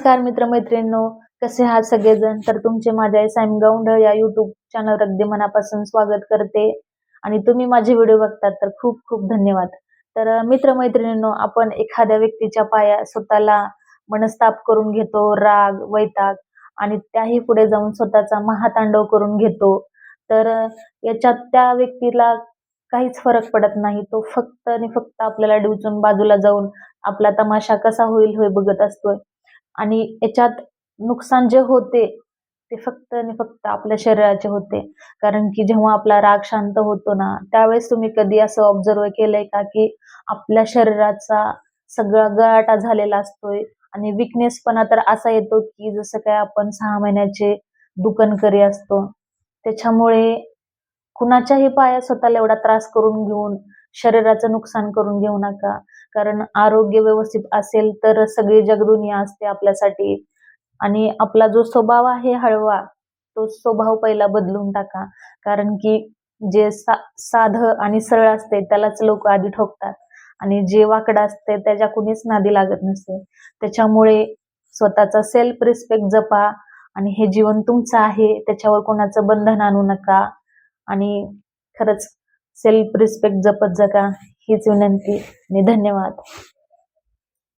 नमस्कार मित्रमैत्रिणींनो, कसे आहात सगळेजण? तर तुमचे माझ्या सायम गौंड या युट्यूब चॅनल अगदी मनापासून स्वागत करते आणि तुम्ही माझे व्हिडिओ बघतात तर खूप खूप धन्यवाद. तर मित्रमैत्रिणींनो, आपण एखाद्या व्यक्तीच्या पाया स्वतःला मनस्ताप करून घेतो, राग, वैताग आणि त्याही पुढे जाऊन स्वतःचा महातांडव करून घेतो. तर याच्यात त्या व्यक्तीला काहीच फरक पडत नाही. तो फक्त आणि फक्त आपल्याला डिवचून बाजूला जाऊन आपला तमाशा कसा होईल हे बघत असतोय. आणि याच्यात नुकसान जे होते ते फक्त आणि फक्त आपल्या शरीराचे होते. कारण की जेव्हा आपला राग शांत होतो ना, त्यावेळेस तुम्ही कधी असं ऑब्झर्व केलंय का, की आपल्या शरीराचा सगळा गळाटा झालेला असतोय आणि विकनेसपणा तर असा येतो, की जसं काय आपण 6 महिन्याचे दुकनकरी असतो. त्याच्यामुळे कुणाच्याही पायात स्वतःला एवढा त्रास करून घेऊन शरीराचं नुकसान करून घेऊ नका. कारण आरोग्य व्यवस्थित असेल तर सगळी जगदुनिया असते आपल्यासाठी. आणि आपला जो स्वभाव आहे हळवा, तो स्वभाव पहिला बदलून टाका. कारण की जे साधं आणि सरळ असते त्यालाच लोक आधी ठोकतात आणि जे वाकडं असते त्याच्या कुणीच नादी लागत नसते. त्याच्यामुळे स्वतःचा सेल्फ रिस्पेक्ट जपा आणि हे जीवन तुमचं आहे, त्याच्यावर कोणाचं बंधन आणू नका आणि खरंच सेल्फ रिस्पेक्ट जपत जगा हीच विनंती आणि धन्यवाद.